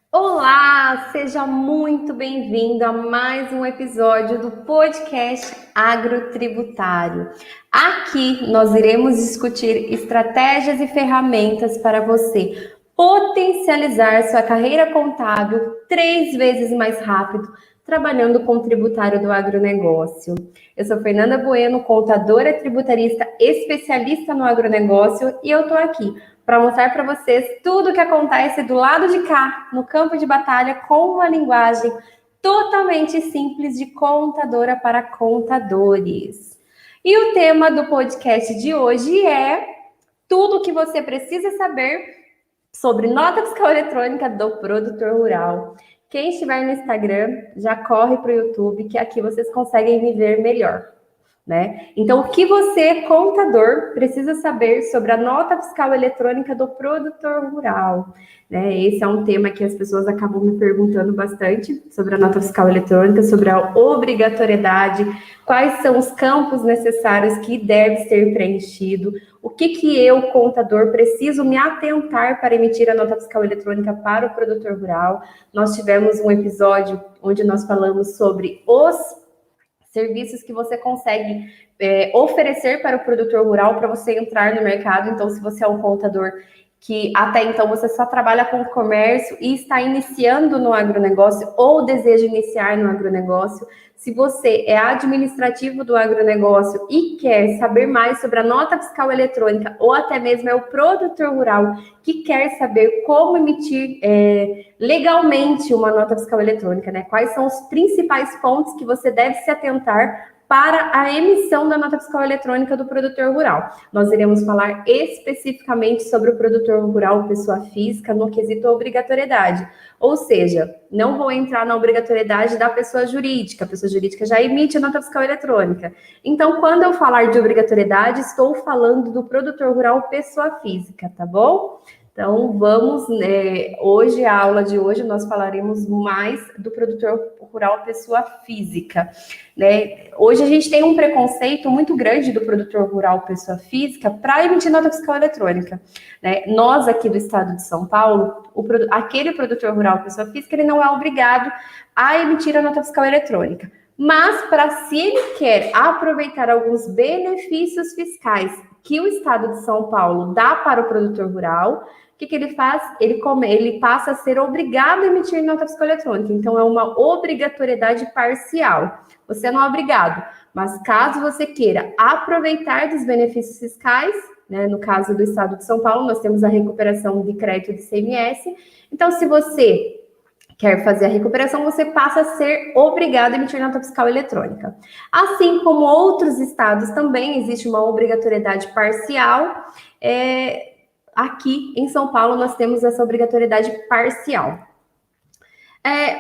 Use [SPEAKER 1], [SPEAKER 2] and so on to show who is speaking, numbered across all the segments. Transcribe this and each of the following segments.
[SPEAKER 1] Olá, seja muito bem-vindo a mais um episódio do podcast Agrotributário. Aqui nós iremos discutir estratégias e ferramentas para você potencializar sua carreira contábil 3 vezes mais rápido, trabalhando com o tributário do agronegócio. Eu sou Fernanda Bueno, contadora tributarista especialista no agronegócio, e eu estou aqui para mostrar para vocês tudo o que acontece do lado de cá, no campo de batalha, com uma linguagem totalmente simples de contadora para contadores. E o tema do podcast de hoje é tudo o que você precisa saber sobre nota fiscal eletrônica do produtor rural. Quem estiver no Instagram, já corre para o YouTube, que aqui vocês conseguem me ver melhor. Né? Então, o que você, contador, precisa saber sobre a nota fiscal eletrônica do produtor rural? Né? Esse é um tema que as pessoas acabam me perguntando bastante sobre a nota fiscal eletrônica, sobre a obrigatoriedade, quais são os campos necessários que deve ser preenchido, o que eu, contador, preciso me atentar para emitir a nota fiscal eletrônica para o produtor rural. Nós tivemos um episódio onde nós falamos sobre os serviços que você consegue oferecer para o produtor rural para você entrar no mercado. Então, se você é um contador que até então você só trabalha com comércio e está iniciando no agronegócio ou deseja iniciar no agronegócio, se você é administrativo do agronegócio e quer saber mais sobre a nota fiscal eletrônica, ou até mesmo é o produtor rural que quer saber como emitir legalmente uma nota fiscal eletrônica, né? Quais são os principais pontos que você deve se atentar para a emissão da nota fiscal eletrônica do produtor rural. Nós iremos falar especificamente sobre o produtor rural, pessoa física, no quesito obrigatoriedade. Ou seja, não vou entrar na obrigatoriedade da pessoa jurídica. A pessoa jurídica já emite a nota fiscal eletrônica. Então, quando eu falar de obrigatoriedade, estou falando do produtor rural, pessoa física, tá bom? Então, vamos, hoje, a aula de hoje, nós falaremos mais do produtor rural pessoa física, né? Hoje a gente tem um preconceito muito grande do produtor rural pessoa física para emitir nota fiscal eletrônica, né? Nós aqui do estado de São Paulo, aquele produtor rural pessoa física, ele não é obrigado a emitir a nota fiscal eletrônica. Mas, se ele quer aproveitar alguns benefícios fiscais que o estado de São Paulo dá para o produtor rural, o que ele faz? Ele passa a ser obrigado a emitir nota fiscal eletrônica. Então, é uma obrigatoriedade parcial. Você não é obrigado, mas caso você queira aproveitar dos benefícios fiscais, né, no caso do estado de São Paulo, nós temos a recuperação de crédito de ICMS. Então, se você quer fazer a recuperação, você passa a ser obrigado a emitir nota fiscal eletrônica. Assim como outros estados também existe uma obrigatoriedade parcial, aqui em São Paulo nós temos essa obrigatoriedade parcial.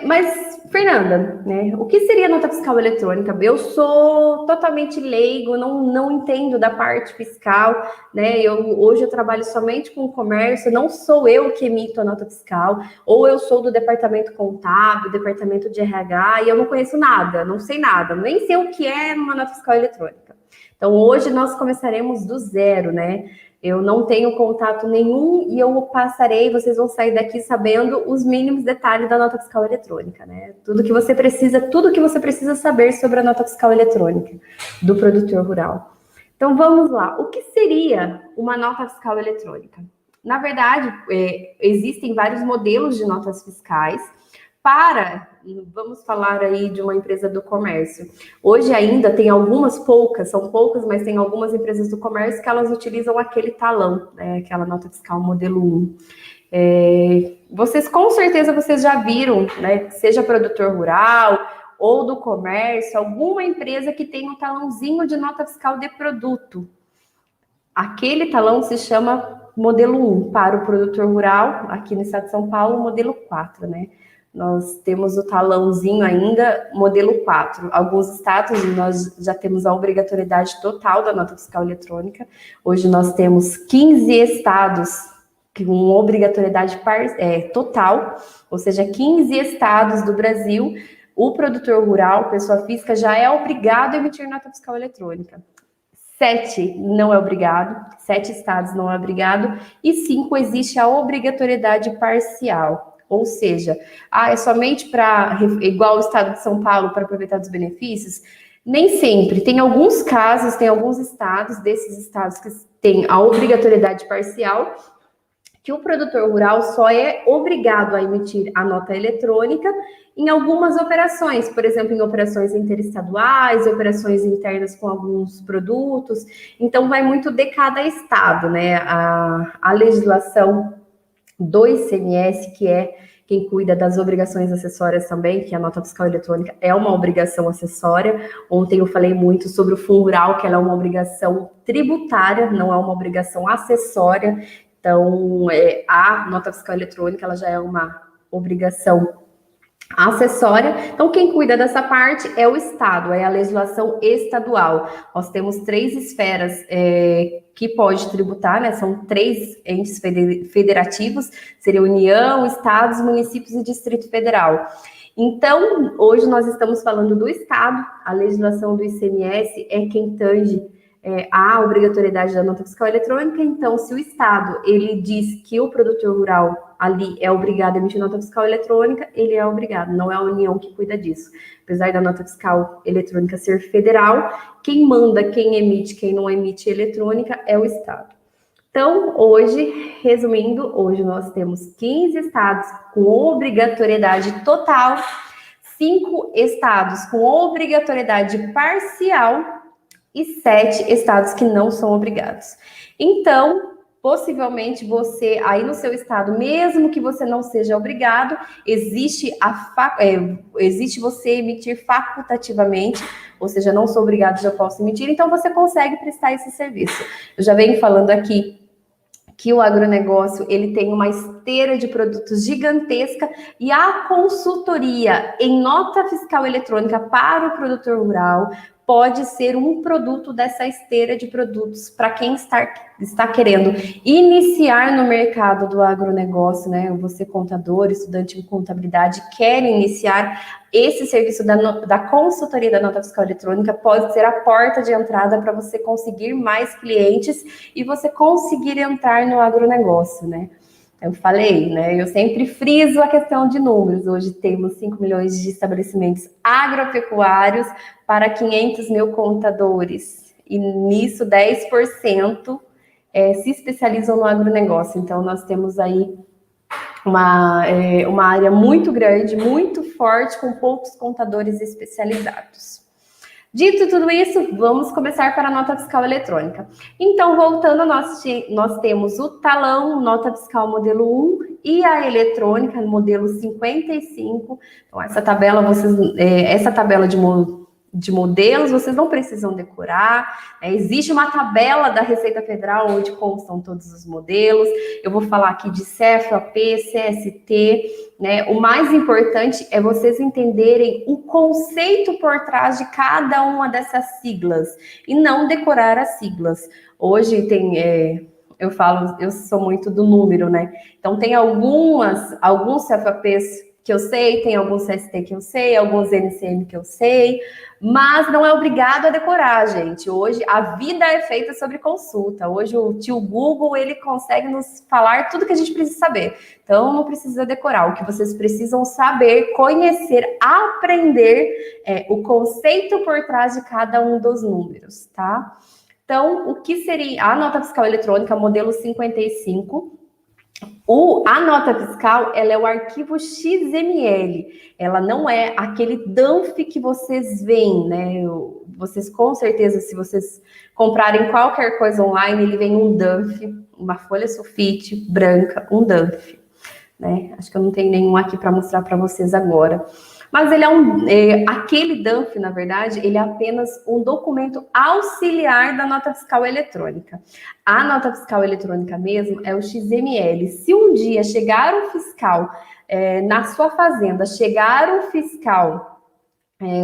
[SPEAKER 1] Mas, Fernanda, né, o que seria nota fiscal eletrônica? Eu sou totalmente leigo, não entendo da parte fiscal, né? Hoje eu trabalho somente com o comércio, não sou eu que emito a nota fiscal, ou eu sou do departamento contábil, departamento de RH, e eu não conheço nada, não sei nada, nem sei o que é uma nota fiscal eletrônica. Então, hoje nós começaremos do zero, né? Eu não tenho contato nenhum e eu passarei, vocês vão sair daqui sabendo os mínimos detalhes da nota fiscal eletrônica, né? Tudo que você precisa saber sobre a nota fiscal eletrônica do produtor rural. Então, vamos lá. O que seria uma nota fiscal eletrônica? Na verdade, existem vários modelos de notas fiscais vamos falar aí de uma empresa do comércio. Hoje ainda tem são poucas, mas tem algumas empresas do comércio que elas utilizam aquele talão, né, aquela nota fiscal modelo 1. Com certeza vocês já viram, né, seja produtor rural ou do comércio, alguma empresa que tem um talãozinho de nota fiscal de produto. Aquele talão se chama modelo 1 para o produtor rural, aqui no estado de São Paulo, modelo 4, né? Nós temos o talãozinho ainda, modelo 4. Alguns estados nós já temos a obrigatoriedade total da nota fiscal eletrônica. Hoje nós temos 15 estados com obrigatoriedade total, ou seja, 15 estados do Brasil, o produtor rural, pessoa física, já é obrigado a emitir nota fiscal eletrônica. 7 não é obrigado, 7 estados não é obrigado, e 5 existe a obrigatoriedade parcial. Ou seja, é somente para, igual o estado de São Paulo, para aproveitar dos benefícios? Nem sempre. Tem alguns casos, tem alguns estados, desses estados que têm a obrigatoriedade parcial, que o produtor rural só é obrigado a emitir a nota eletrônica em algumas operações, por exemplo, em operações interestaduais, operações internas com alguns produtos. Então, vai muito de cada estado, né? A legislação do ICMS, que é quem cuida das obrigações acessórias também, que a nota fiscal eletrônica é uma obrigação acessória. Ontem eu falei muito sobre o Fundo Rural, que ela é uma obrigação tributária, não é uma obrigação acessória. Então, a nota fiscal eletrônica, ela já é uma obrigação acessória. Então, quem cuida dessa parte é o Estado, é a legislação estadual. Nós temos 3 esferas que pode tributar, né? São 3 entes federativos, seria União, Estados, municípios e Distrito Federal. Então, hoje nós estamos falando do Estado, a legislação do ICMS é quem tange a obrigatoriedade da nota fiscal eletrônica. Então, se o Estado, ele diz que o produtor rural ali é obrigado a emitir nota fiscal eletrônica, ele é obrigado, não é a União que cuida disso. Apesar da nota fiscal eletrônica ser federal, quem manda, quem emite, quem não emite eletrônica é o Estado. Então, hoje, resumindo, hoje nós temos 15 estados com obrigatoriedade total, 5 estados com obrigatoriedade parcial, e 7 estados que não são obrigados. Então, possivelmente você, aí no seu estado, mesmo que você não seja obrigado, existe você emitir facultativamente, ou seja, não sou obrigado, já posso emitir, então você consegue prestar esse serviço. Eu já venho falando aqui que o agronegócio, ele tem uma esteira de produtos gigantesca e a consultoria em nota fiscal eletrônica para o produtor rural pode ser um produto dessa esteira de produtos para quem está querendo iniciar no mercado do agronegócio, né? Você, contador, estudante de contabilidade, quer iniciar esse serviço da consultoria da nota fiscal eletrônica, pode ser a porta de entrada para você conseguir mais clientes e você conseguir entrar no agronegócio, né? Eu falei, né? Eu sempre friso a questão de números. Hoje temos 5 milhões de estabelecimentos agropecuários para 500 mil contadores. E nisso, 10% se especializam no agronegócio. Então, nós temos aí uma área muito grande, muito forte, com poucos contadores especializados. Dito tudo isso, vamos começar para a nota fiscal eletrônica. Então, voltando, nós temos o talão, nota fiscal modelo 1 e a eletrônica, modelo 55. Então, essa tabela de modelos, vocês não precisam decorar. Existe uma tabela da Receita Federal onde constam todos os modelos. Eu vou falar aqui de CFAP, CST, né? O mais importante é vocês entenderem o conceito por trás de cada uma dessas siglas e não decorar as siglas. Hoje eu sou muito do número, né? Então tem alguns CFAPs que eu sei, tem alguns CST que eu sei, alguns NCM que eu sei, mas não é obrigado a decorar, gente. Hoje a vida é feita sobre consulta. Hoje o tio Google, ele consegue nos falar tudo que a gente precisa saber. Então não precisa decorar. O que vocês precisam saber, conhecer, aprender o conceito por trás de cada um dos números, tá? Então, o que seria a nota fiscal eletrônica modelo 55? A nota fiscal, ela é o arquivo XML, ela não é aquele dump que vocês veem, né? Vocês, com certeza, se vocês comprarem qualquer coisa online, ele vem um dump, uma folha sulfite branca, um dump, né? Acho que eu não tenho nenhum aqui para mostrar para vocês agora. Mas ele aquele dump, na verdade, ele é apenas um documento auxiliar da nota fiscal eletrônica. A nota fiscal eletrônica mesmo é o XML. Se um dia chegar um fiscal na sua fazenda, chegar um fiscal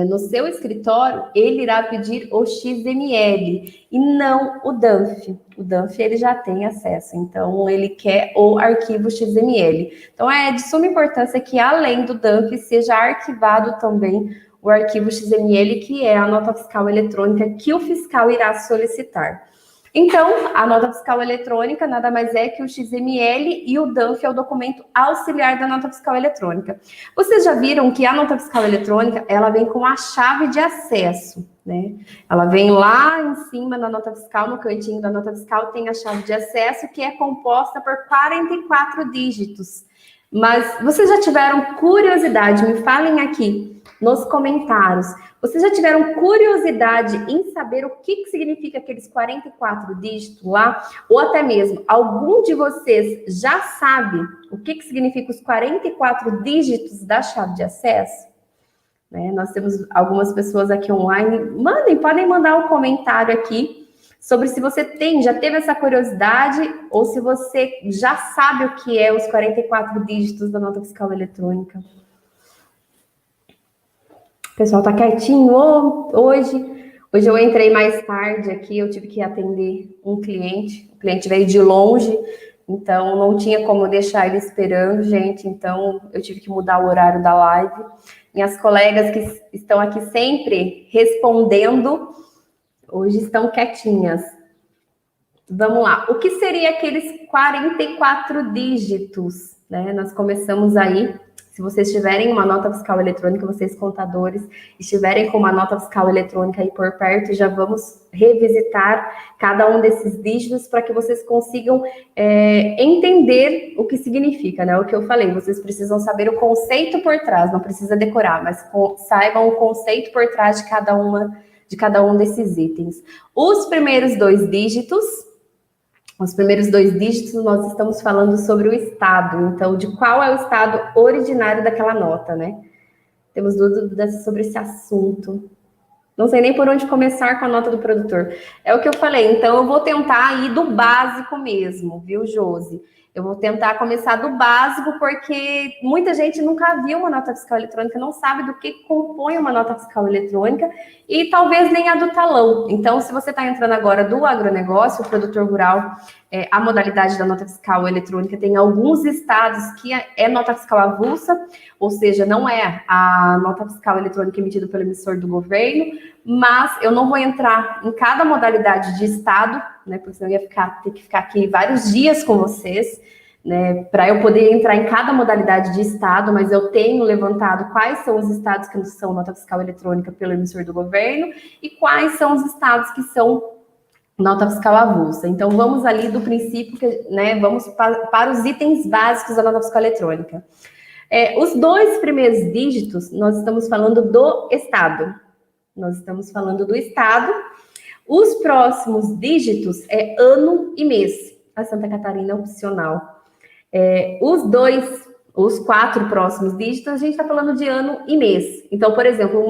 [SPEAKER 1] no seu escritório, ele irá pedir o XML e não o DANF. O DANF ele já tem acesso, então ele quer o arquivo XML. Então é de suma importância que além do DANF seja arquivado também o arquivo XML, que é a nota fiscal eletrônica que o fiscal irá solicitar. Então, a nota fiscal eletrônica nada mais é que o XML e o DANF é o documento auxiliar da nota fiscal eletrônica. Vocês já viram que a nota fiscal eletrônica, ela vem com a chave de acesso, né? Ela vem lá em cima na nota fiscal, no cantinho da nota fiscal, tem a chave de acesso, que é composta por 44 dígitos. Mas vocês já tiveram curiosidade? Me falem aqui nos comentários. Vocês já tiveram curiosidade em saber o que significa aqueles 44 dígitos lá? Ou até mesmo, algum de vocês já sabe o que significa os 44 dígitos da chave de acesso? Né? Nós temos algumas pessoas aqui online. Podem mandar um comentário aqui sobre se você já teve essa curiosidade ou se você já sabe o que é os 44 dígitos da nota fiscal eletrônica. O pessoal tá quietinho hoje. Hoje eu entrei mais tarde aqui, eu tive que atender um cliente. O cliente veio de longe, então não tinha como deixar ele esperando, gente. Então eu tive que mudar o horário da live. Minhas colegas que estão aqui sempre respondendo, hoje estão quietinhas. Vamos lá. O que seria aqueles 44 dígitos? Né? Nós começamos aí. Se vocês tiverem uma nota fiscal eletrônica, vocês contadores, estiverem com uma nota fiscal eletrônica aí por perto, já vamos revisitar cada um desses dígitos para que vocês consigam entender o que significa, né? O que eu falei, vocês precisam saber o conceito por trás, não precisa decorar, mas saibam o conceito por trás de cada um desses itens. Os primeiros dois dígitos, nós estamos falando sobre o estado. Então, de qual é o estado originário daquela nota, né? Temos dúvidas sobre esse assunto. Não sei nem por onde começar com a nota do produtor. É o que eu falei, então eu vou tentar ir do básico mesmo, viu, Josi? Eu vou tentar começar do básico, porque muita gente nunca viu uma nota fiscal eletrônica, não sabe do que compõe uma nota fiscal eletrônica e talvez nem a do talão. Então, se você está entrando agora do agronegócio, o produtor rural, a modalidade da nota fiscal eletrônica tem alguns estados que é nota fiscal avulsa, ou seja, não é a nota fiscal eletrônica emitida pelo emissor do governo, mas eu não vou entrar em cada modalidade de estado, né, porque senão eu ia ter que ficar aqui vários dias com vocês, né, para eu poder entrar em cada modalidade de estado, mas eu tenho levantado quais são os estados que são nota fiscal eletrônica pelo emissor do governo e quais são os estados que são nota fiscal avulsa. Então, vamos ali do princípio, né, vamos para os itens básicos da nota fiscal eletrônica. Os dois primeiros dígitos, nós estamos falando do estado. Os próximos dígitos é ano e mês. A Santa Catarina é opcional. Os 4 próximos dígitos, a gente está falando de ano e mês. Então, por exemplo,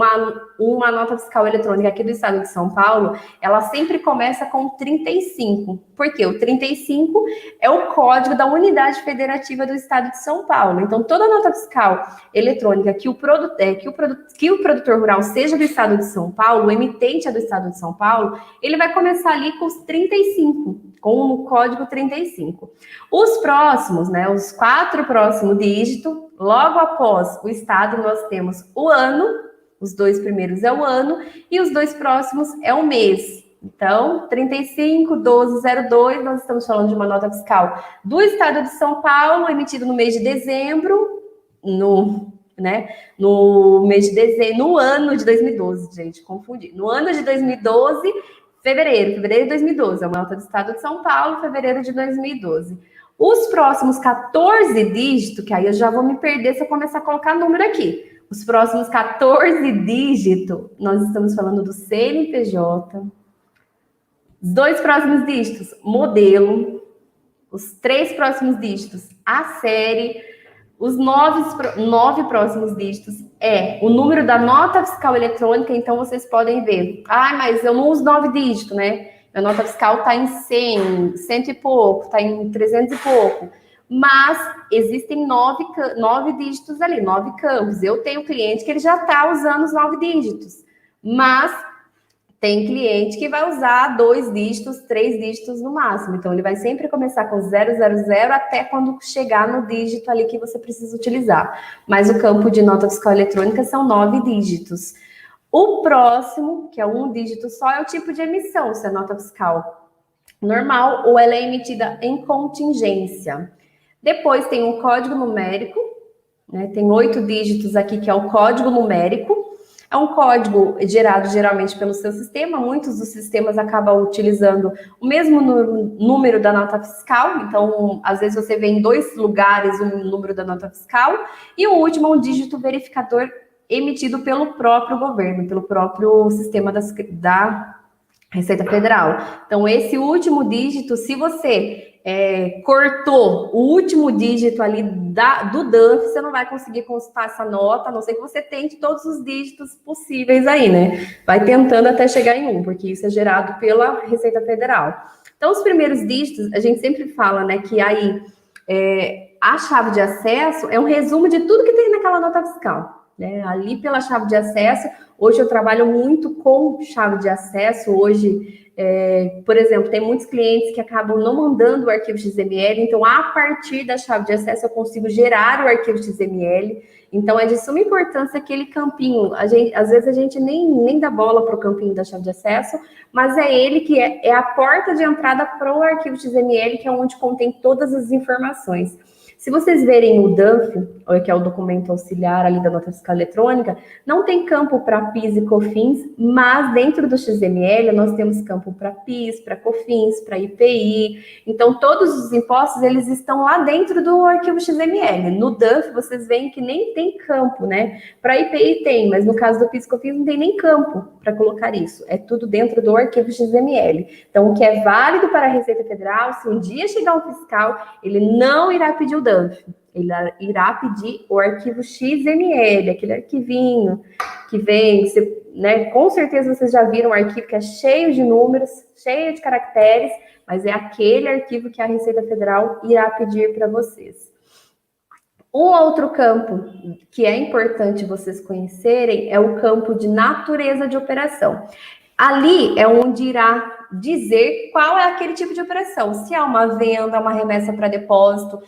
[SPEAKER 1] uma nota fiscal eletrônica aqui do estado de São Paulo, ela sempre começa com 35. Por quê? O 35 é o código da unidade federativa do estado de São Paulo. Então, toda nota fiscal eletrônica que o produtor rural seja do estado de São Paulo, o emitente é do estado de São Paulo, ele vai começar ali com os 35, com o código 35. Os próximos, né, os 4 próximos dígitos, logo após o estado, nós temos o ano, os 2 primeiros é o ano, e os 2 próximos é o mês. Então, 35/12/02, nós estamos falando de uma nota fiscal do estado de São Paulo, emitida no mês de dezembro, no ano de 2012, gente, confundi. No ano de 2012, fevereiro de 2012, é uma nota do estado de São Paulo, fevereiro de 2012. Os próximos 14 dígitos, que aí eu já vou me perder se eu começar a colocar número aqui. Os próximos 14 dígitos, nós estamos falando do CNPJ. Os 2 próximos dígitos, modelo. Os 3 próximos dígitos, a série. Os 9 próximos dígitos é o número da nota fiscal eletrônica. Então, vocês podem ver. Mas eu não uso 9 dígitos, né? Minha nota fiscal está em 100 e pouco, está em 300 e pouco. Mas existem 9 dígitos ali, 9 campos. Eu tenho cliente que ele já está usando os 9 dígitos. Mas tem cliente que vai usar 2 dígitos, 3 dígitos no máximo. Então, ele vai sempre começar com 000 até quando chegar no dígito ali que você precisa utilizar. Mas o campo de nota fiscal eletrônica são 9 dígitos. O próximo, que é um dígito só, é o tipo de emissão, se é nota fiscal normal ou ela é emitida em contingência. Depois tem um código numérico, né? Tem 8 dígitos aqui, que é o código numérico. É um código gerado geralmente pelo seu sistema. Muitos dos sistemas acabam utilizando o mesmo número da nota fiscal. Então, às vezes você vê em 2 lugares o número da nota fiscal. E o último é um dígito verificador emitido pelo próprio governo, pelo próprio sistema da Receita Federal. Então, esse último dígito, se você cortou o último dígito ali do DANF, você não vai conseguir consultar essa nota, a não ser que você tente todos os dígitos possíveis aí, né? Vai tentando até chegar em 1, porque isso é gerado pela Receita Federal. Então, os primeiros dígitos, a gente sempre fala, né, que aí a chave de acesso é um resumo de tudo que tem naquela nota fiscal, né? Ali pela chave de acesso, hoje eu trabalho muito com chave de acesso, hoje... por exemplo, tem muitos clientes que acabam não mandando o arquivo XML, então a partir da chave de acesso eu consigo gerar o arquivo XML. Então é de suma importância aquele campinho. Às vezes a gente nem dá bola para o campinho da chave de acesso, mas é ele que é a porta de entrada para o arquivo XML, que é onde contém todas as informações. Se vocês verem o DANF, que é o documento auxiliar ali da nota fiscal eletrônica, não tem campo para PIS e COFINS, mas dentro do XML nós temos campo para PIS, para COFINS, para IPI. Então, todos os impostos, eles estão lá dentro do arquivo XML. No DANF, vocês veem que nem tem campo, né? Para IPI tem, mas no caso do PIS e COFINS não tem nem campo para colocar isso. É tudo dentro do arquivo XML. Então, o que é válido para a Receita Federal, se um dia chegar um fiscal, ele não irá pedir o DANF. Ele irá pedir o arquivo XML, aquele arquivinho que vem, né? Com certeza vocês já viram um arquivo que é cheio de números, cheio de caracteres, mas é aquele arquivo que a Receita Federal irá pedir para vocês. Um outro campo que é importante vocês conhecerem é o campo de natureza de operação. Ali é onde irá dizer qual é aquele tipo de operação. Se é uma venda, uma remessa para depósito,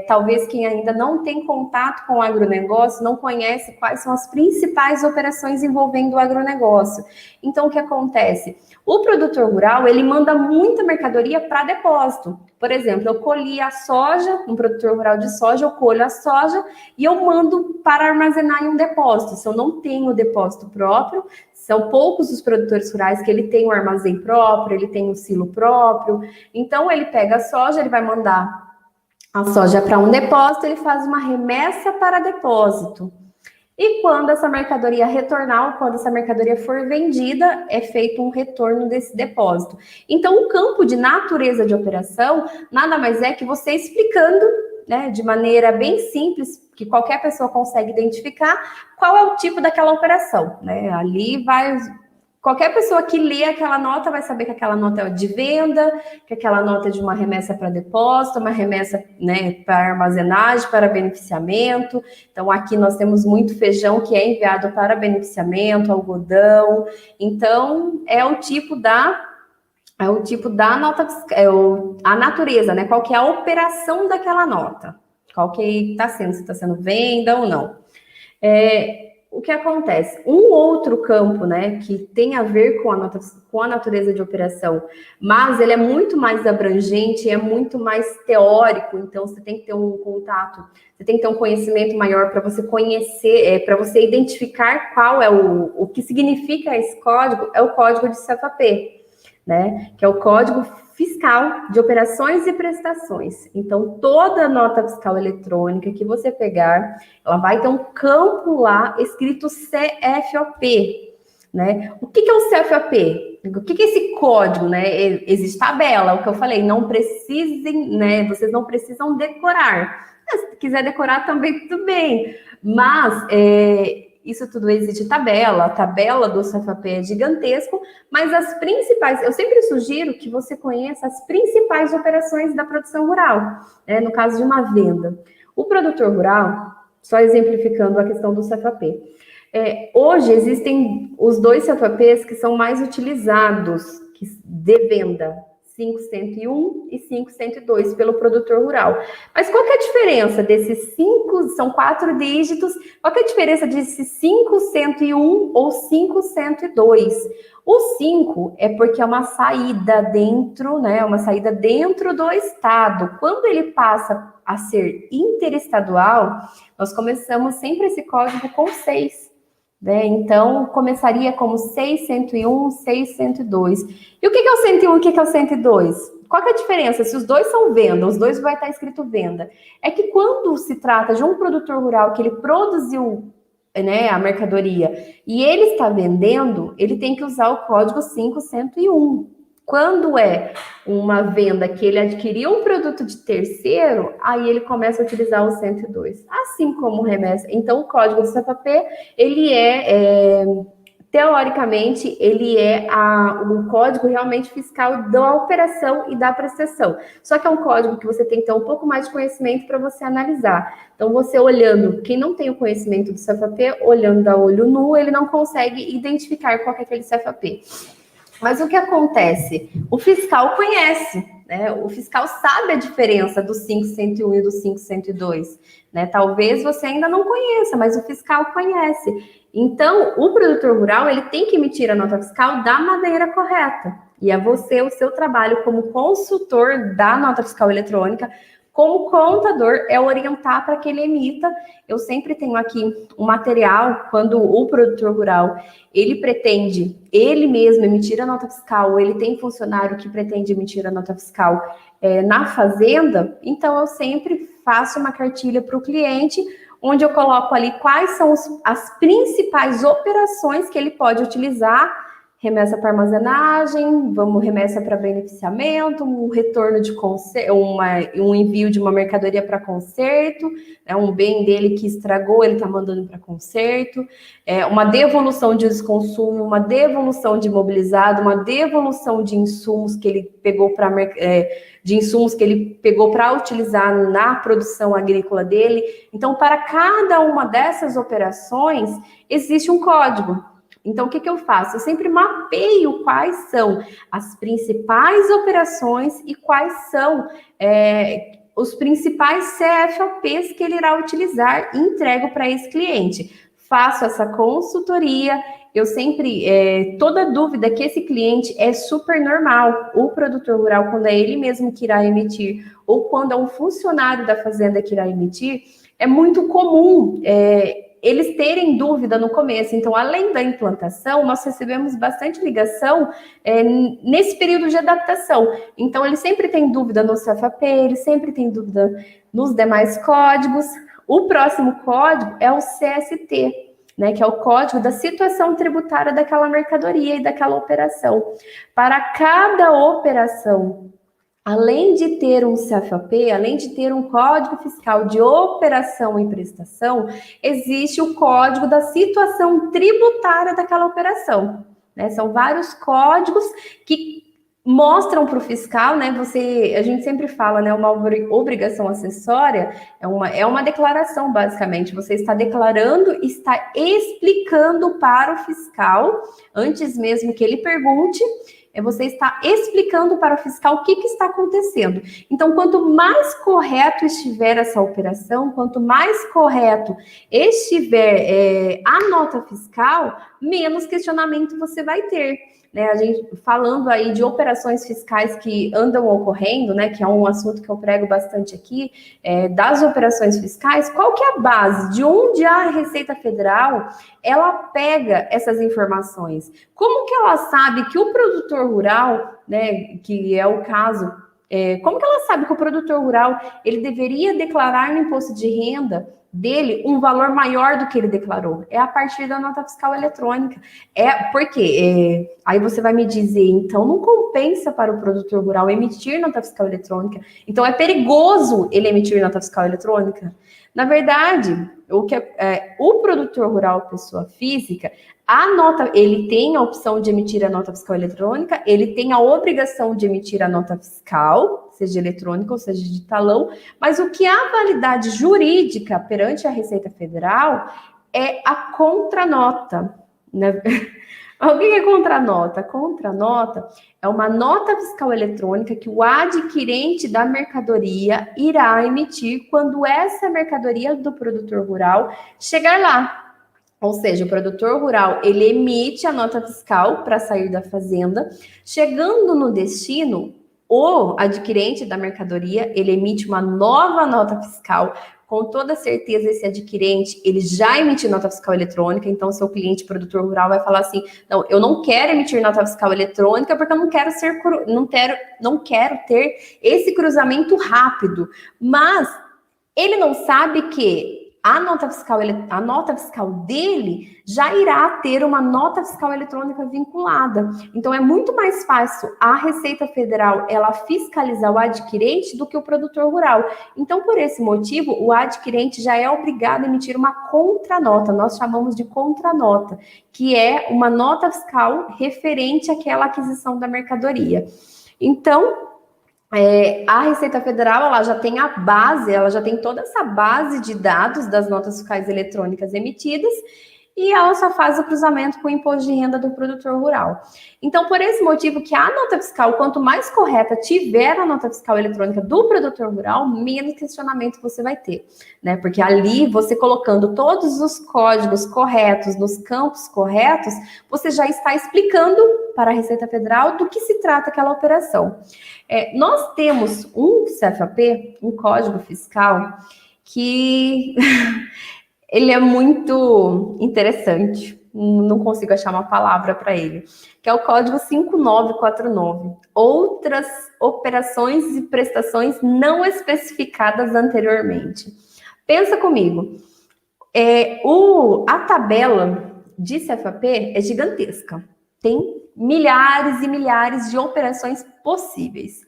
[SPEAKER 1] talvez quem ainda não tem contato com o agronegócio não conhece quais são as principais operações envolvendo o agronegócio. Então, o que acontece? O produtor rural, ele manda muita mercadoria para depósito. Por exemplo, eu colhi a soja, um produtor rural de soja, eu colho a soja e eu mando para armazenar em um depósito. Se eu não tenho depósito próprio, são poucos os produtores rurais que ele tem um armazém próprio, ele tem um silo próprio. Então, ele pega a soja, ele vai mandar a soja para um depósito, ele faz uma remessa para depósito. E quando essa mercadoria retornar, ou quando essa mercadoria for vendida, é feito um retorno desse depósito. Então, o campo de natureza de operação nada mais é que você explicando, né, de maneira bem simples, que qualquer pessoa consegue identificar qual é o tipo daquela operação, né? Ali vai... Qualquer pessoa que lê aquela nota vai saber que aquela nota é de venda, que aquela nota é de uma remessa para depósito, uma remessa, né, para armazenagem, para beneficiamento. Então, aqui nós temos muito feijão que é enviado para beneficiamento, algodão. Então, é o tipo da nota, a natureza, né? Qual que é a operação daquela nota? Qual que está sendo, se está sendo venda ou não. O que acontece? Um outro campo, né, que tem a ver com a natureza de operação, mas ele é muito mais abrangente, é muito mais teórico, então você tem que ter um contato, você tem que ter um conhecimento maior para você conhecer, para você identificar qual é o que significa esse código, é o código de CFAP, né, que é o Código Fiscal de Operações e Prestações. Então, toda nota fiscal eletrônica que você pegar, ela vai ter um campo lá escrito CFOP, né? O que é o CFOP? O que é esse código, né? Existe tabela, o que eu falei, não precisem, né? Vocês não precisam decorar. Se quiser decorar também, tudo bem. Mas, isso tudo existe tabela, a tabela do CFAP é gigantesco, mas as principais, eu sempre sugiro que você conheça as principais operações da produção rural, né, no caso de uma venda. O produtor rural, só exemplificando a questão do CFAP, hoje existem os 2 CFAPs que são mais utilizados de venda, 5101 e 5102 pelo produtor rural. Mas qual que é a diferença desses 5, são 4 dígitos, qual que é a diferença desses 5101 ou 5102? O 5 é porque é uma saída dentro, né, uma saída dentro do estado. Quando ele passa a ser interestadual, nós começamos sempre esse código com 6. Né? Então, começaria como 601, 602. E o que é o 101 e o que é o 102? Qual que é a diferença? Se os dois são venda, os dois vai estar escrito venda. É que quando se trata de um produtor rural que ele produziu, né, a mercadoria e ele está vendendo, ele tem que usar o código 5101. Quando é uma venda que ele adquiriu um produto de terceiro, aí ele começa a utilizar o 102. Assim como remessa. Então, o código do CFAP, ele teoricamente, ele é o código realmente fiscal da operação e da prestação. Só que é um código que você tem que ter um pouco mais de conhecimento para você analisar. Então, você olhando, quem não tem o conhecimento do CFAP, olhando a olho nu, ele não consegue identificar qual que é aquele CFAP. Mas o que acontece? O fiscal conhece, né? O fiscal sabe a diferença do 5101 e do 5102, né? Talvez você ainda não conheça, mas o fiscal conhece. Então, o produtor rural, ele tem que emitir a nota fiscal da maneira correta. E é você, o seu trabalho como consultor da nota fiscal eletrônica, como contador, é orientar para que ele emita. Eu sempre tenho aqui um material, quando o produtor rural, ele pretende, ele mesmo emitir a nota fiscal, ou ele tem funcionário que pretende emitir a nota fiscal na fazenda, então eu sempre faço uma cartilha para o cliente, onde eu coloco ali quais são as principais operações que ele pode utilizar. Remessa para armazenagem, remessa para beneficiamento, um retorno de conserto, um envio de uma mercadoria para conserto, né, um bem dele que estragou, ele está mandando para conserto, uma devolução de desconsumo, uma devolução de imobilizado, uma devolução de insumos que ele pegou para utilizar na produção agrícola dele. Então, para cada uma dessas operações, existe um código. Então, o que eu faço? Eu sempre mapeio quais são as principais operações e quais são os principais CFAPs que ele irá utilizar e entrego para esse cliente. Faço essa consultoria, eu sempre, toda dúvida que esse cliente é super normal. O produtor rural, quando é ele mesmo que irá emitir, ou quando é um funcionário da fazenda que irá emitir, é muito comum eles terem dúvida no começo. Então, além da implantação, nós recebemos bastante ligação nesse período de adaptação. Então, ele sempre tem dúvida no CFAP, ele sempre tem dúvida nos demais códigos. O próximo código é o CST, né, que é o código da situação tributária daquela mercadoria e daquela operação. Para cada operação, além de ter um CFAP, além de ter um código fiscal de operação e prestação, existe o código da situação tributária daquela operação, né? São vários códigos que mostram para o fiscal, né? A gente sempre fala, né? Uma obrigação acessória é uma declaração, basicamente. Você está declarando, está explicando para o fiscal, antes mesmo que ele pergunte. Você está explicando para o fiscal o que está acontecendo. Então, quanto mais correto estiver essa operação, quanto mais correto estiver a nota fiscal, menos questionamento você vai ter. Né? A gente falando aí de operações fiscais que andam ocorrendo, né, que é um assunto que eu prego bastante aqui, das operações fiscais, qual que é a base? De onde a Receita Federal, ela pega essas informações? Como que ela sabe que o produtor rural, né, que é o caso, como que ela sabe que o produtor rural, ele deveria declarar no imposto de renda dele um valor maior do que ele declarou? É a partir da nota fiscal eletrônica. Porque aí você vai me dizer, então não compensa para o produtor rural emitir nota fiscal eletrônica? Então é perigoso ele emitir nota fiscal eletrônica? Na verdade, o produtor rural, pessoa física, ele tem a opção de emitir a nota fiscal eletrônica, ele tem a obrigação de emitir a nota fiscal, seja eletrônica ou seja de talão, mas o que há validade jurídica perante a Receita Federal é a contranota, né? O que é contranota? Contranota é uma nota fiscal eletrônica que o adquirente da mercadoria irá emitir quando essa mercadoria do produtor rural chegar lá. Ou seja, o produtor rural, ele emite a nota fiscal para sair da fazenda. Chegando no destino, o adquirente da mercadoria, ele emite uma nova nota fiscal. Com toda certeza, esse adquirente, ele já emitiu nota fiscal eletrônica, então seu cliente produtor rural vai falar assim, não, eu não quero emitir nota fiscal eletrônica porque eu não quero ter esse cruzamento rápido. Mas ele não sabe que a nota fiscal dele já irá ter uma nota fiscal eletrônica vinculada. Então, é muito mais fácil a Receita Federal ela fiscalizar o adquirente do que o produtor rural. Então, por esse motivo, o adquirente já é obrigado a emitir uma contranota. Nós chamamos de contranota, que é uma nota fiscal referente àquela aquisição da mercadoria. Então, a Receita Federal ela já tem a base, ela já tem toda essa base de dados das notas fiscais eletrônicas emitidas e ela só faz o cruzamento com o imposto de renda do produtor rural. Então, por esse motivo que a nota fiscal, quanto mais correta tiver a nota fiscal eletrônica do produtor rural, menos questionamento você vai ter, né? Porque ali, você colocando todos os códigos corretos nos campos corretos, você já está explicando para a Receita Federal do que se trata aquela operação. Nós temos um CFAP, um Código Fiscal, que ele é muito interessante, não consigo achar uma palavra para ele, que é o Código 5949, outras operações e prestações não especificadas anteriormente. Pensa comigo, a tabela de CFAP é gigantesca, tem milhares e milhares de operações possíveis.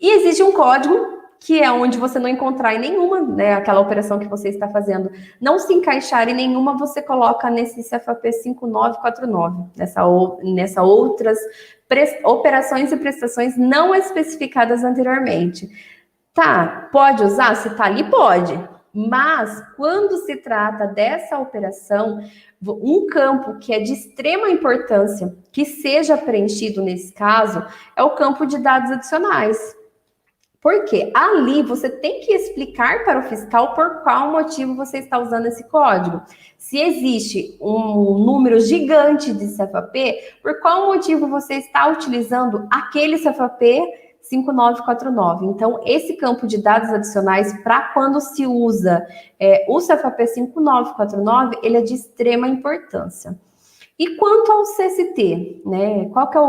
[SPEAKER 1] E existe um código que é onde você não encontrar em nenhuma, né, aquela operação que você está fazendo, não se encaixar em nenhuma, você coloca nesse CFAP 5949, nessa outras operações e prestações não especificadas anteriormente. Tá, pode usar? Se tá ali, pode. Mas, quando se trata dessa operação, um campo que é de extrema importância que seja preenchido nesse caso é o campo de dados adicionais. Porque ali você tem que explicar para o fiscal por qual motivo você está usando esse código. Se existe um número gigante de CFAP, por qual motivo você está utilizando aquele CFAP 5949. Então, esse campo de dados adicionais, para quando se usa o CFAP 5949, ele é de extrema importância. E quanto ao CST, né? Qual que é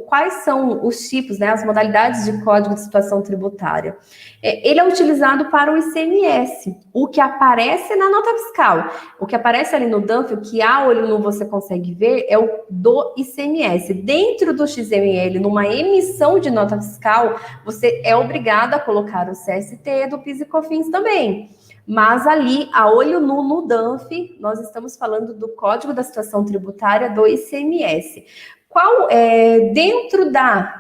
[SPEAKER 1] quais são os tipos, né? As modalidades de Código de Situação Tributária? Ele é utilizado para o ICMS, o que aparece na nota fiscal. O que aparece ali no DANF, o que a olho nu você consegue ver, é o do ICMS. Dentro do XML, numa emissão de nota fiscal, você é obrigado a colocar o CST do PIS e COFINS também. Mas ali, a olho nu no DANF, nós estamos falando do Código da Situação Tributária do ICMS. Dentro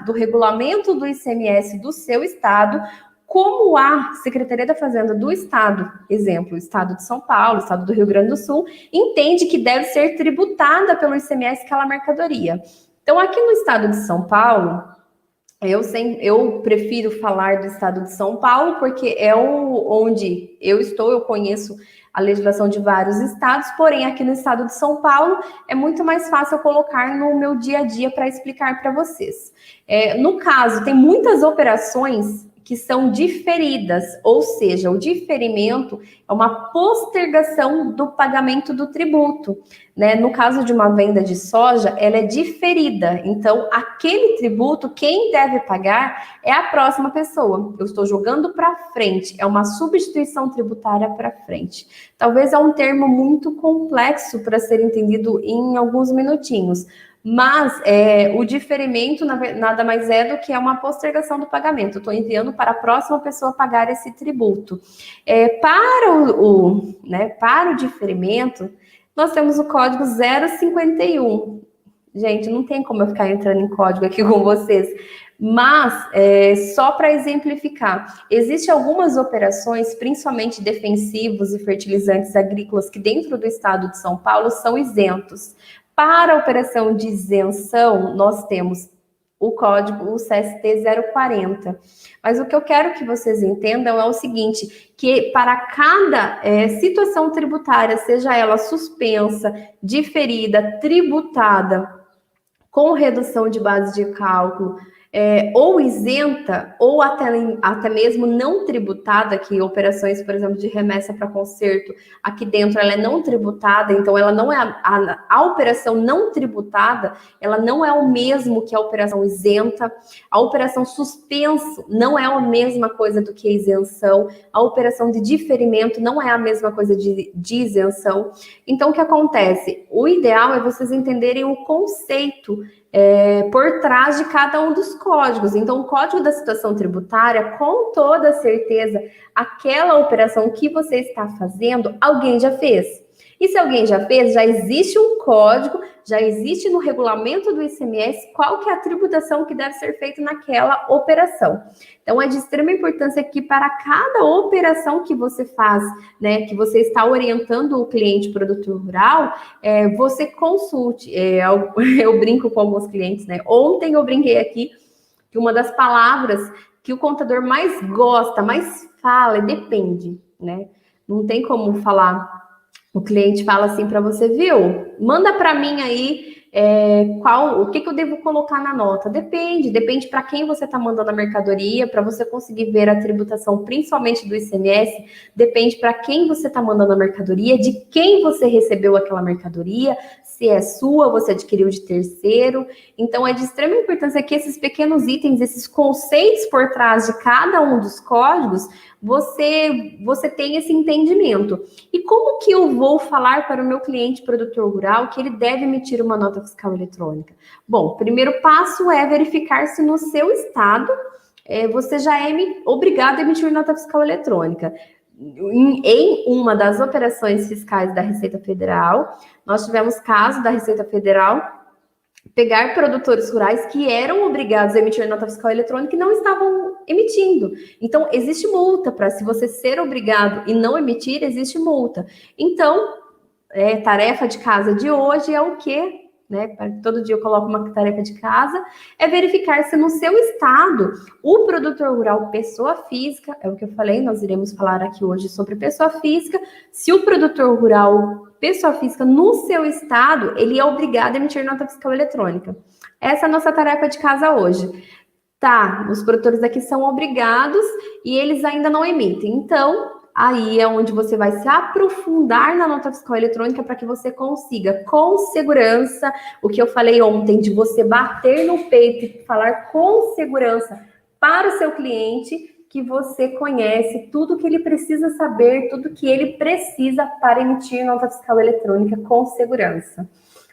[SPEAKER 1] do regulamento do ICMS do seu estado, como a Secretaria da Fazenda do Estado, exemplo, o Estado de São Paulo, o Estado do Rio Grande do Sul, entende que deve ser tributada pelo ICMS aquela mercadoria. Então, aqui no Estado de São Paulo, eu prefiro falar do Estado de São Paulo, porque é onde eu estou, eu conheço a legislação de vários estados, porém aqui no Estado de São Paulo é muito mais fácil eu colocar no meu dia a dia para explicar para vocês. No caso, tem muitas operações que são diferidas, ou seja, o diferimento é uma postergação do pagamento do tributo, né? No caso de uma venda de soja, ela é diferida, então aquele tributo, quem deve pagar é a próxima pessoa. Eu estou jogando para frente, é uma substituição tributária para frente. Talvez é um termo muito complexo para ser entendido em alguns minutinhos, mas o diferimento nada mais é do que uma postergação do pagamento. Eu estou enviando para a próxima pessoa pagar esse tributo. Para o diferimento, nós temos o código 051. Gente, não tem como eu ficar entrando em código aqui com vocês, mas só para exemplificar, existem algumas operações, principalmente defensivos e fertilizantes agrícolas, que dentro do estado de São Paulo são isentos. Para a operação de isenção, nós temos o código, o CST 040. Mas o que eu quero que vocês entendam é o seguinte, que para cada situação tributária, seja ela suspensa, diferida, tributada, com redução de base de cálculo, ou isenta, ou até mesmo não tributada, que operações, por exemplo, de remessa para conserto, aqui dentro ela é não tributada, então ela não é a operação não tributada, ela não é o mesmo que a operação isenta, a operação suspenso não é a mesma coisa do que a isenção, a operação de diferimento não é a mesma coisa de isenção. Então, o que acontece? O ideal é vocês entenderem o conceito por trás de cada um dos códigos. Então, o código da situação tributária, com toda certeza, aquela operação que você está fazendo, alguém já fez. E se alguém já fez, já existe um código, já existe no regulamento do ICMS qual que é a tributação que deve ser feita naquela operação. Então, é de extrema importância que para cada operação que você faz, né, que você está orientando o cliente produtor rural, você consulte. Eu brinco com alguns clientes, né? Ontem eu brinquei aqui que uma das palavras que o contador mais gosta, mais fala, é depende, né? Não tem como falar. O cliente fala assim para você, viu? Manda para mim aí o que eu devo colocar na nota. Depende para quem você está mandando a mercadoria, para você conseguir ver a tributação, principalmente do ICMS, depende para quem você está mandando a mercadoria, de quem você recebeu aquela mercadoria, se é sua, você adquiriu de terceiro. Então, é de extrema importância que esses pequenos itens, esses conceitos por trás de cada um dos códigos, você tem esse entendimento. E como que eu vou falar para o meu cliente produtor rural que ele deve emitir uma nota fiscal eletrônica? Bom, o primeiro passo é verificar se no seu estado você já é obrigado a emitir nota fiscal eletrônica. Em uma das operações fiscais da Receita Federal, nós tivemos caso da Receita Federal pegar produtores rurais que eram obrigados a emitir nota fiscal eletrônica e não estavam emitindo. Então, existe multa se você ser obrigado e não emitir, existe multa. Então, tarefa de casa de hoje é o quê? Né? Todo dia eu coloco uma tarefa de casa, é verificar se no seu estado o produtor rural pessoa física, é o que eu falei, nós iremos falar aqui hoje sobre pessoa física, se o produtor rural pessoa física no seu estado, ele é obrigado a emitir nota fiscal eletrônica. Essa é a nossa tarefa de casa hoje. Tá, os produtores aqui são obrigados e eles ainda não emitem. Então, aí é onde você vai se aprofundar na nota fiscal eletrônica para que você consiga, com segurança, o que eu falei ontem, de você bater no peito e falar com segurança para o seu cliente que você conhece tudo que ele precisa saber, tudo que ele precisa para emitir nota fiscal eletrônica com segurança.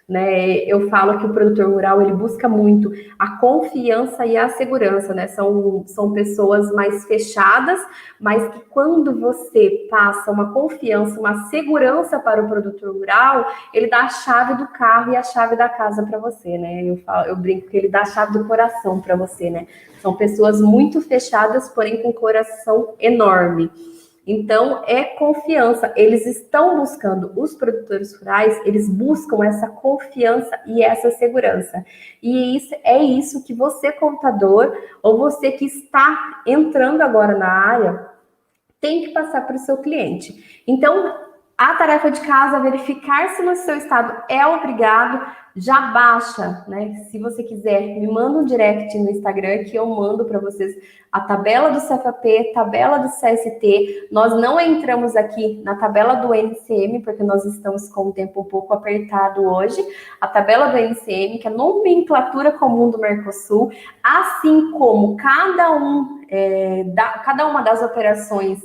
[SPEAKER 1] Né? Eu falo que o produtor rural ele busca muito a confiança e a segurança, né? São pessoas mais fechadas, mas que quando você passa uma confiança, uma segurança para o produtor rural, ele dá a chave do carro e a chave da casa para você, né? Eu brinco que ele dá a chave do coração para você, né? São pessoas muito fechadas, porém com coração enorme. Então, é confiança. Eles estão buscando, os produtores rurais, eles buscam essa confiança e essa segurança. E é isso que você, contador, ou você que está entrando agora na área, tem que passar para o seu cliente. Então, a tarefa de casa é verificar se no seu estado é obrigado, já baixa, né? Se você quiser, me manda um direct no Instagram que eu mando para vocês a tabela do CFAP, tabela do CST. Nós não entramos aqui na tabela do NCM, porque nós estamos com o tempo um pouco apertado hoje. A tabela do NCM, que é a nomenclatura comum do Mercosul, assim como cada uma das operações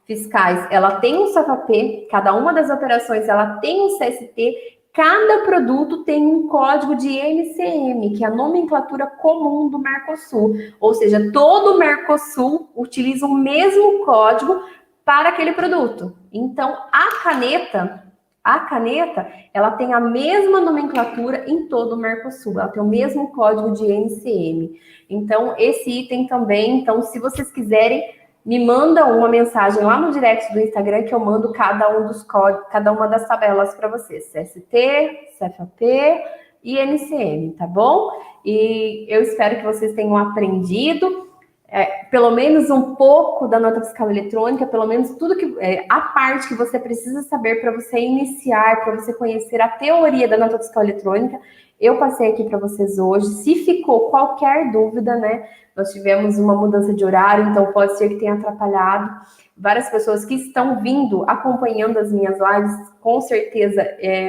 [SPEAKER 1] fiscais, ela tem um CFAP, cada uma das operações ela tem um CST, cada produto tem um código de NCM, que é a nomenclatura comum do Mercosul, ou seja, todo o Mercosul utiliza o mesmo código para aquele produto. Então, a caneta, ela tem a mesma nomenclatura em todo o Mercosul, ela tem o mesmo código de NCM. Então, esse item também, então, se vocês quiserem, me manda uma mensagem lá no direct do Instagram que eu mando cada um dos códigos, cada uma das tabelas para vocês, CST, CFAP e NCM, tá bom? E eu espero que vocês tenham aprendido pelo menos um pouco da nota fiscal eletrônica, pelo menos tudo que a parte que você precisa saber para você iniciar, para você conhecer a teoria da nota fiscal eletrônica. Eu passei aqui para vocês hoje. Se ficou qualquer dúvida, né? Nós tivemos uma mudança de horário, então pode ser que tenha atrapalhado. Várias pessoas que estão vindo, acompanhando as minhas lives, com certeza,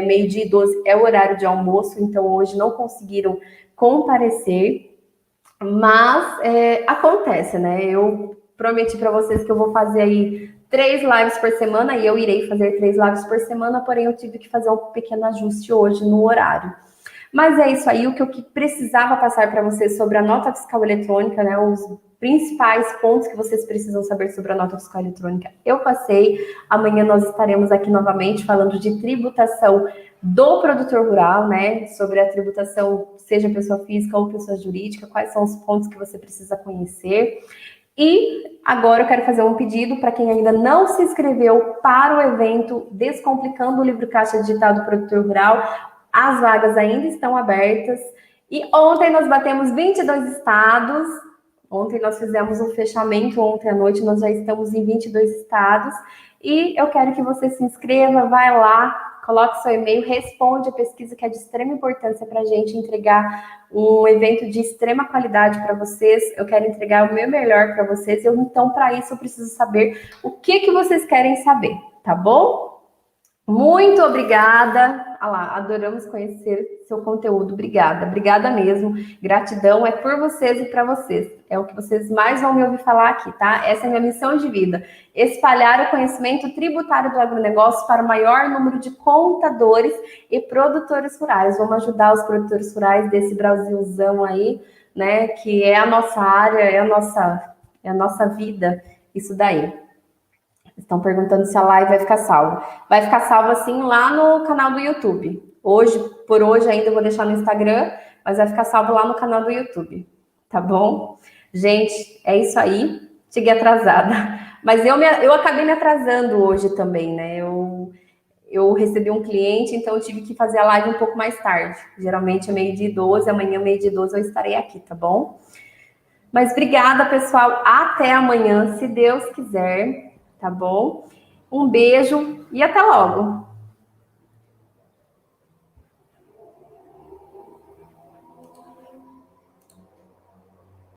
[SPEAKER 1] meio-dia e 12 é o horário de almoço, então hoje não conseguiram comparecer. Mas acontece, né? Eu prometi para vocês que eu vou fazer aí 3 lives por semana, e eu irei fazer 3 lives por semana, porém eu tive que fazer um pequeno ajuste hoje no horário. Mas é isso aí, o que eu precisava passar para vocês sobre a nota fiscal eletrônica, né? Os principais pontos que vocês precisam saber sobre a nota fiscal eletrônica, eu passei. Amanhã nós estaremos aqui novamente falando de tributação do produtor rural, né? Sobre a tributação, seja pessoa física ou pessoa jurídica, quais são os pontos que você precisa conhecer. E agora eu quero fazer um pedido para quem ainda não se inscreveu para o evento Descomplicando o Livro Caixa Digital do Produtor Rural. As vagas ainda estão abertas. E ontem nós batemos 22 estados. Ontem nós fizemos um fechamento, ontem à noite nós já estamos em 22 estados. E eu quero que você se inscreva, vai lá, coloque seu e-mail, responde a pesquisa, que é de extrema importância para a gente entregar um evento de extrema qualidade para vocês. Eu quero entregar o meu melhor para vocês. Então, para isso, eu preciso saber o que vocês querem saber, tá bom? Muito obrigada. Olha lá, adoramos conhecer seu conteúdo. Obrigada, obrigada mesmo. Gratidão é por vocês e para vocês. É o que vocês mais vão me ouvir falar aqui, tá? Essa é a minha missão de vida. Espalhar o conhecimento tributário do agronegócio para o maior número de contadores e produtores rurais. Vamos ajudar os produtores rurais desse Brasilzão aí, né? Que é a nossa área, é a nossa vida, isso daí. Estão perguntando se a live vai ficar salva. Vai ficar salva, assim, lá no canal do YouTube. Por hoje ainda eu vou deixar no Instagram, mas vai ficar salvo lá no canal do YouTube. Tá bom? Gente, é isso aí. Cheguei atrasada. Mas eu acabei me atrasando hoje também, né? Eu recebi um cliente, então eu tive que fazer a live um pouco mais tarde. Geralmente é 12h, amanhã 12h eu estarei aqui, tá bom? Mas obrigada, pessoal. Até amanhã, se Deus quiser. Tá bom? Um beijo e até logo!